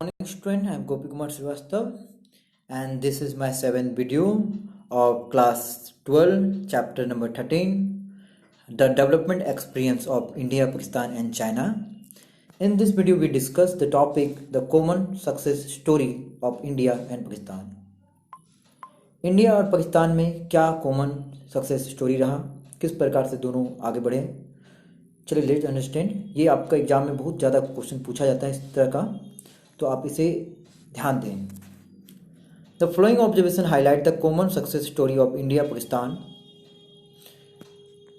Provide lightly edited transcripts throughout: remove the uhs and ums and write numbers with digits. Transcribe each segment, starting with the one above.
Morning student, I am Gopi Kumar Srivastav and this is my 7th video of class 12 chapter number 13, the development experience of India, Pakistan and China. In this video we discuss the topic the common success story of India and Pakistan. India और पाकिस्तान में क्या common success story रहा, किस प्रकार से दोनों आगे बढ़े। चलिए लेट्स अंडरस्टैंड। ये आपका एग्जाम में बहुत ज़्यादा क्वेश्चन पूछा जाता है इस तरह का, तो आप इसे ध्यान दें। The flowing observation highlight the common success story of India Pakistan.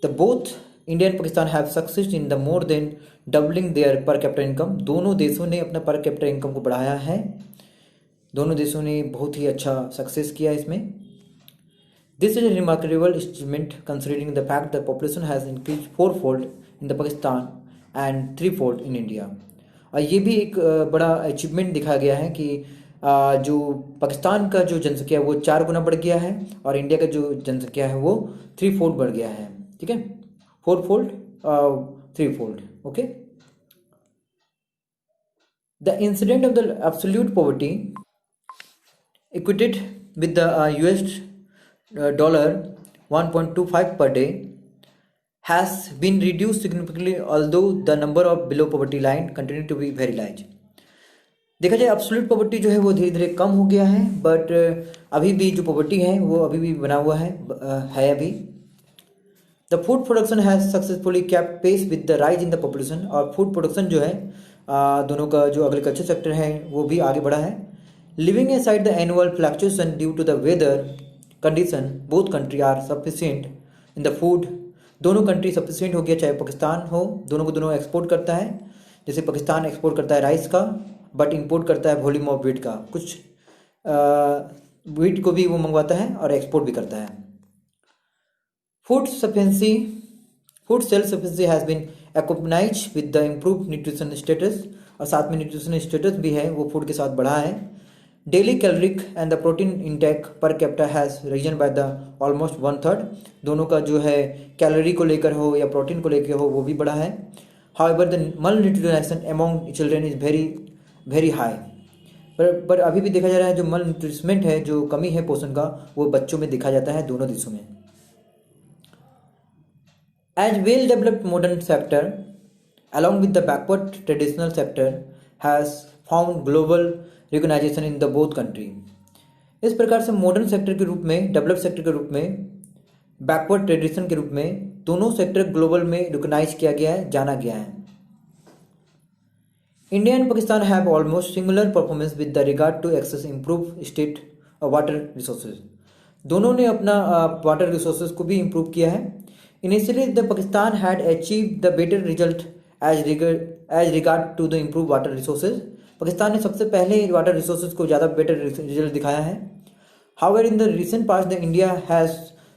The both India and Pakistan have success in the more than doubling there per capita income. दोनों देशों ने अपना पर कैपिटा इनकम को बढ़ाया है, दोनों देशों ने बहुत ही अच्छा सक्सेस किया इसमें। This is a remarkable achievement considering the fact the population has increase 4-fold in the Pakistan and 3-fold in India. और ये भी एक बड़ा अचीवमेंट दिखाया गया है कि जो पाकिस्तान का जो जनसंख्या है वो 4 गुना बढ़ गया है और इंडिया का जो जनसंख्या है वो 3-fold बढ़ गया है। ठीक है, 4-fold 3-fold। Okay, the incident of the absolute poverty equated with the US dollar 1.25 per day has been reduced significantly, although the number of below poverty line continue to be very large. देखा जाए absolute poverty जो है वो धीरे धीरे कम हो गया है, बट अभी भी जो पॉवर्टी है वो अभी भी बना हुआ है अभी। The food production has successfully kept pace with the rise in the population. और फूड प्रोडक्शन जो है दोनों का जो एग्रीकल्चर सेक्टर है वो भी आगे बढ़ा है। Leaving aside the annual fluctuation due to the weather condition, both countries are sufficient in the food. दोनों कंट्री सफिशिएंट हो गया, चाहे पाकिस्तान हो, दोनों को दोनों एक्सपोर्ट करता है। जैसे पाकिस्तान एक्सपोर्ट करता है राइस का, बट इंपोर्ट करता है वॉल्यूम ऑफ व्हीट का। कुछ व्हीट को भी वो मंगवाता है और एक्सपोर्ट भी करता है। Food self sufficiency has been accompanied with the improve nutrition status. और साथ में न्यूट्रिशन स्टेटस भी है वो फूड के साथ बढ़ा है। Daily caloric and the protein intake per capita has risen by the almost 1/3। दोनों का जो है कैलोरी को लेकर हो या प्रोटीन को लेकर हो वो भी बढ़ा है। हाउएवर द मल nutrition among children is very very high. पर अभी भी देखा जा रहा है जो मल न्यूट्रिशमेंट है, जो कमी है पोषण का, वो बच्चों में देखा जाता है दोनों देशों में। As well developed modern sector along with the backward traditional sector has found global recognition in the both country। इस प्रकार से मॉडर्न सेक्टर के रूप में, डेवलप्ड सेक्टर के रूप में, बैकवर्ड ट्रेडिशन के रूप में दोनों सेक्टर ग्लोबल में रिकॉग्नाइज किया गया है, जाना गया है। India and Pakistan have almost similar performance with the regard to access improve state water resources. दोनों ने अपना वाटर रिसोर्सेज को भी इम्प्रूव किया है। Initially the Pakistan had achieve the better result as regard to the improve water resources. Pakistan ने सबसे पहले वाटर रिसोर्सेज को ज़्यादा बेटर रिजल्ट दिखाया है। However in the recent past the India has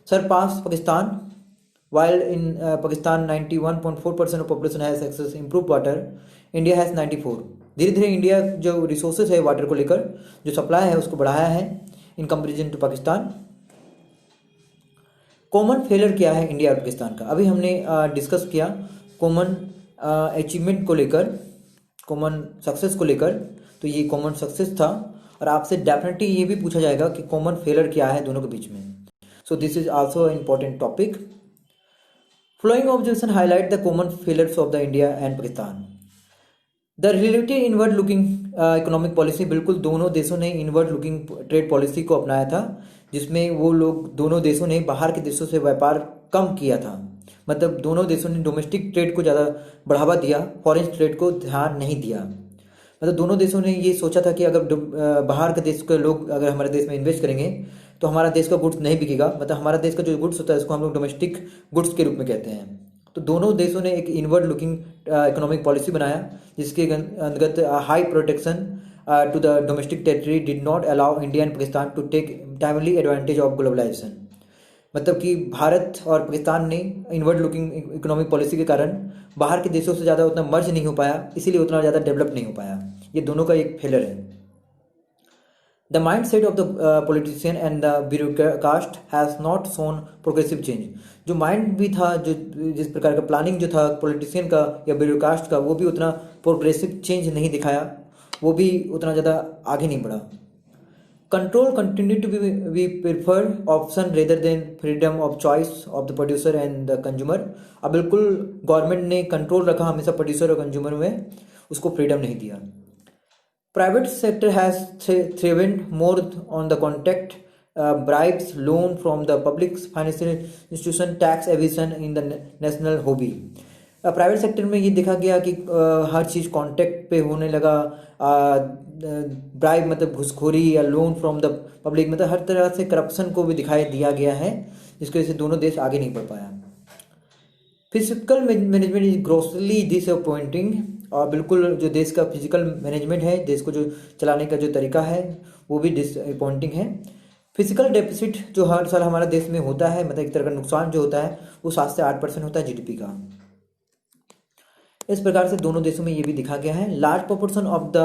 surpass Pakistan, while in Pakistan 91.4% of population has access improve water, India has 94। धीरे धीरे India जो रिसोर्सेज है वाटर को लेकर, जो सप्लाई है उसको बढ़ाया है in comparison to Pakistan. Common failure क्या है इंडिया और पाकिस्तान का? अभी हमने डिस्कस किया कॉमन अचीवमेंट को लेकर, कॉमन सक्सेस को लेकर, तो ये कॉमन सक्सेस था। और आपसे डेफिनेटली ये भी पूछा जाएगा कि कॉमन फेलियर क्या है दोनों के बीच में। So this is also important topic. Following observation highlight the common failures of the India and Pakistan. The relative inward looking economic policy. बिल्कुल दोनों देशों ने इनवर्ड लुकिंग ट्रेड पॉलिसी को अपनाया था, जिसमें वो लोग दोनों देशों ने बाहर के देशों से व्यापार कम किया था। मतलब दोनों देशों ने डोमेस्टिक ट्रेड को ज़्यादा बढ़ावा दिया, फॉरेन ट्रेड को ध्यान नहीं दिया। मतलब दोनों देशों ने ये सोचा था कि अगर बाहर के देश के लोग अगर हमारे देश में इन्वेस्ट करेंगे तो हमारा देश का गुड्स नहीं बिकेगा। मतलब हमारा देश का जो गुड्स होता है उसको हम लोग डोमेस्टिक गुड्स के रूप में कहते हैं। तो दोनों देशों ने एक इनवर्ड लुकिंग इकोनॉमिक पॉलिसी बनाया, जिसके अंतर्गत high protection to the domestic territory did not allow India and Pakistan to take timely advantage of globalisation. मतलब कि भारत और पाकिस्तान ने इनवर्ड लुकिंग इकोनॉमिक पॉलिसी के कारण बाहर के देशों से ज़्यादा उतना मर्ज नहीं हो पाया, इसीलिए उतना ज़्यादा डेवलप नहीं हो पाया। ये दोनों का एक फेलियर है। The mindset of the politician and the bureaucrat has not shown progressive change. जो माइंड भी था, जो जिस प्रकार का प्लानिंग जो था पॉलिटिशियन का या ब्यूरोक्राट का, वो भी उतना प्रोग्रेसिव चेंज नहीं दिखाया। वो भी उतना ज़्यादा आगे नहीं बढ़ा। Control continue to be preferred option rather than freedom of choice of the producer and the consumer. अब बिल्कुल गवर्नमेंट ने कंट्रोल रखा हमेशा प्रोड्यूसर और कंज्यूमर में, उसको फ्रीडम नहीं दिया। Private sector has thrived more on the contact bribes, loan from the public financial institution, tax evasion in the national hobby। Private sector में ये देखा गया कि हर चीज़ कॉन्टेक्ट पे होने लगा। ब्राइब मतलब घूसखोरी या लोन फ्रॉम द पब्लिक, मतलब हर तरह से करप्शन को भी दिखाई दिया गया है, जिसकी वजह से दोनों देश आगे नहीं बढ़ पाया। Physical management is grossly disappointing. और बिल्कुल जो देश का फिजिकल मैनेजमेंट है, देश को जो चलाने का जो तरीका है वो भी डिसअपॉइंटिंग है। फिजिकल डेफिसिट जो हर साल हमारा देश में होता है, मतलब एक तरह का नुकसान जो होता है वो 7 से 8% होता है जीडीपी का। इस प्रकार से दोनों देशों में ये भी दिखा गया है। Large proportion of the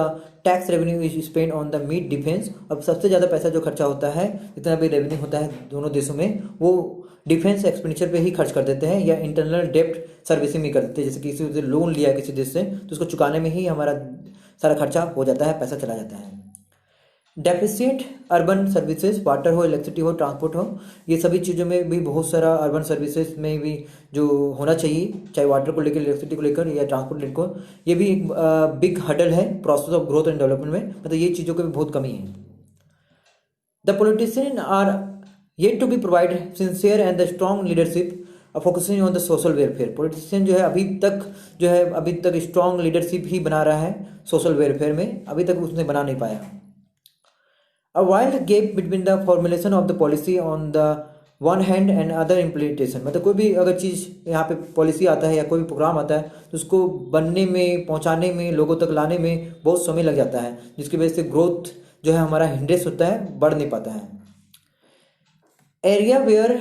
tax revenue is spend on the meet defence. अब सबसे ज़्यादा पैसा जो खर्चा होता है, जितना भी रेवेन्यू होता है दोनों देशों में, वो डिफेंस एक्सपेंडिचर पे ही खर्च कर देते हैं या इंटरनल डेप्ट सर्विसिंग में कर देते हैं। जैसे किसी से लोन लिया किसी देश से, तो उसको चुकाने में ही हमारा सारा खर्चा हो जाता है, पैसा चला जाता है। डेफिसिट अर्बन सर्विसेज, वाटर हो, इलेक्ट्रिसिटी हो, ट्रांसपोर्ट हो, ये सभी चीज़ों में भी बहुत सारा अर्बन सर्विसेज में भी जो होना चाहिए, चाहे वाटर को लेकर, इलेक्ट्रिसिटी को लेकर या ट्रांसपोर्ट को, ये भी एक बिग हडल है process of growth and development में, मतलब ये चीज़ों की भी बहुत कमी है। The politician are yet to be provide sincere and the strong leadership focusing on the social welfare. Politician जो है अभी तक स्ट्रॉन्ग लीडरशिप ही बना रहा है सोशल वेलफेयर में, अभी तक उसने बना नहीं पाया। A wide gap between the formulation of the policy on the one hand and other implementation। मतलब कोई भी अगर चीज़ यहाँ पे पॉलिसी आता है या कोई भी प्रोग्राम आता है तो उसको बनने में, पहुँचाने में, लोगों तक लाने में बहुत समय लग जाता है, जिसकी वजह से ग्रोथ जो है हमारा हिंड्रेस होता है, बढ़ नहीं पाता है। Area where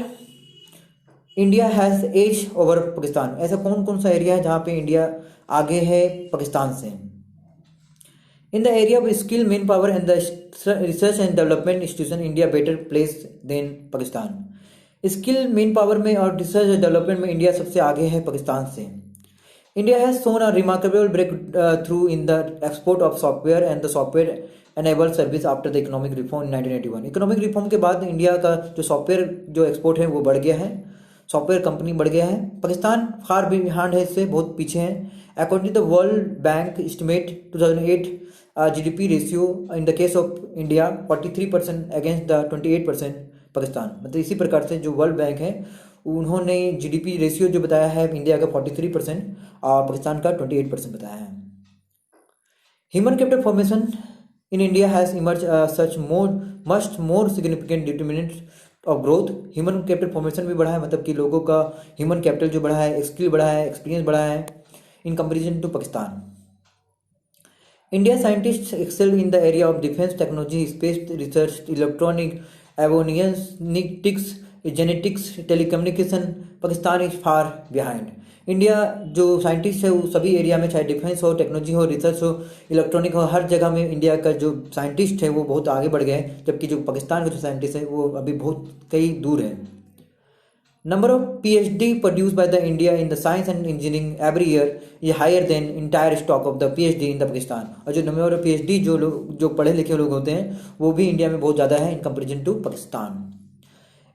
India has edge over Pakistan. ऐसा कौन कौन सा एरिया है जहाँ पे इंडिया आगे है पाकिस्तान से? In the area of skill, manpower and the research and development institution, India better placed than Pakistan। Skill man power में और रिसर्च और डेवलपमेंट में इंडिया सबसे आगे है पाकिस्तान से। India has shown a remarkable breakthrough in the export of software and the software enable service after the economic reform in 1981। Economic reform के बाद इंडिया का जो सॉफ्टवेयर जो एक्सपोर्ट है वो बढ़ गया है, सॉफ्टवेयर कंपनी बढ़ गया है। पाकिस्तान फार बिहाइंड है, इससे बहुत पीछे है। According to the World Bank estimate 2008 GDP ratio in the case of India 43% against the 28% Pakistan. मतलब इसी प्रकार से जो वर्ल्ड बैंक है उन्होंने जीडीपी रेशियो जो बताया है इंडिया का 43% और पाकिस्तान का 28% बताया है। Human capital formation in India has emerge such must more significant determinant of growth. Human capital formation भी बढ़ा है, मतलब कि लोगों का ह्यूमन कैपिटल जो बढ़ा है, स्किल बढ़ा है, एक्सपीरियंस बढ़ा है in comparison to Pakistan. India scientist excel in the area of defence technology, space research, electronic, avionics, genetics, telecommunication. Pakistan is far behind. India जो साइंटिस्ट है वो सभी एरिया में, चाहे डिफेंस हो, टेक्नोलॉजी हो, रिसर्च हो, इलेक्ट्रॉनिक हो, हर जगह में इंडिया का जो साइंटिस्ट है वो बहुत आगे बढ़ गए हैं, जबकि जो पाकिस्तान का जो साइंटिस्ट है वो अभी बहुत कई दूर है। Number of PhD produced by the India in the science and engineering every year is higher than entire stock of the PhD in the Pakistan। और जो नंबर ऑफ PhD जो पढ़े लिखे लोग होते हैं वो भी इंडिया में बहुत ज़्यादा है in comparison to Pakistan.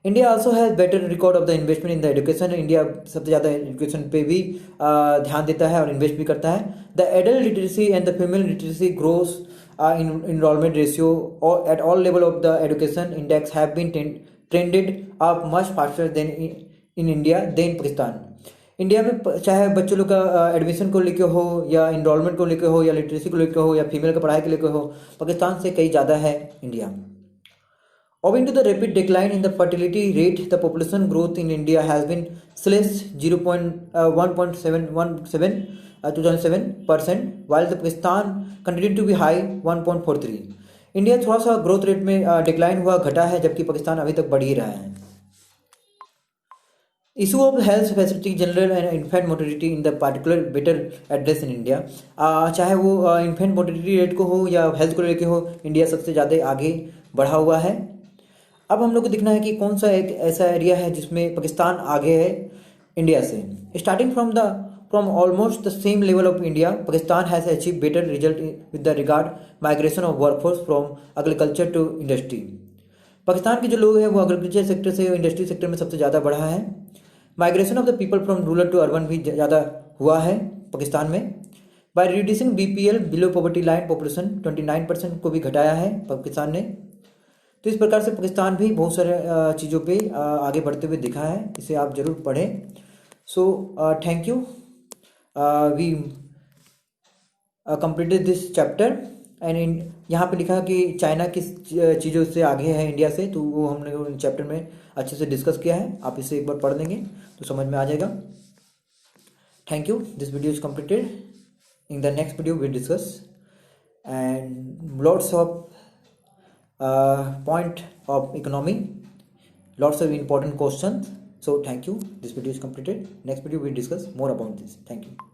India also has better record of the investment in the education. India सबसे ज़्यादा एजुकेशन पे भी ध्यान देता है और इन्वेस्ट भी करता है। The adult literacy and the female literacy gross enrollment ratio at all level of the education index have been trended up much faster than in India than Pakistan। India में चाहे बच्चों लोग का एडमिशन को लेकर हो या इनरोलमेंट को लेकर हो या लिटरेसी को लेकर हो या फीमेल का पढ़ाई को लेकर हो, पाकिस्तान से कई ज़्यादा है India. Owing to the rapid decline in the fertility rate, the population growth in India has been slashed 1.17% 2007%, while the Pakistan continued to be high 1.43। India थोड़ा सा ग्रोथ रेट में डिक्लाइन हुआ, घटा है, जबकि पाकिस्तान अभी तक बढ़ ही रहा है। Issue of health facility general and infant mortality in the particular better address in India. चाहे वो इन्फेंट मोर्टेलिटी रेट को हो या हेल्थ को लेकर हो, इंडिया सबसे ज़्यादा आगे बढ़ा हुआ है। अब हम लोग को देखना है कि कौन सा एक ऐसा एरिया है जिसमें पाकिस्तान आगे है इंडिया से। Starting from the from almost the same level of India, Pakistan has achieved better result with the regard migration of workforce from agriculture to industry. Pakistan के जो लोग हैं वो एग्रीकल्चर सेक्टर से इंडस्ट्री सेक्टर में सबसे ज़्यादा बढ़ा है. Migration of the people from rural to urban भी ज़्यादा हुआ है पाकिस्तान में. By reducing BPL below poverty line population 29% को भी घटाया है पाकिस्तान ने. तो इस प्रकार से पाकिस्तान भी बहुत सारे चीज़ों पे आगे बढ़ते हुए दिखा है. इसे आप ज़रूर पढ़ें. So thank you. We completed this chapter and यहाँ पे लिखा कि चाइना किस चीज़ों से आगे है इंडिया से, तो वो हमने चैप्टर में अच्छे से डिस्कस किया है. आप इसे एक बार पढ़ लेंगे तो समझ में आ जाएगा. Thank you. This video is completed. In the next video we discuss and lots of point of economy, lots of important questions. So thank you. This video is completed. Next video we discuss more about this. Thank you.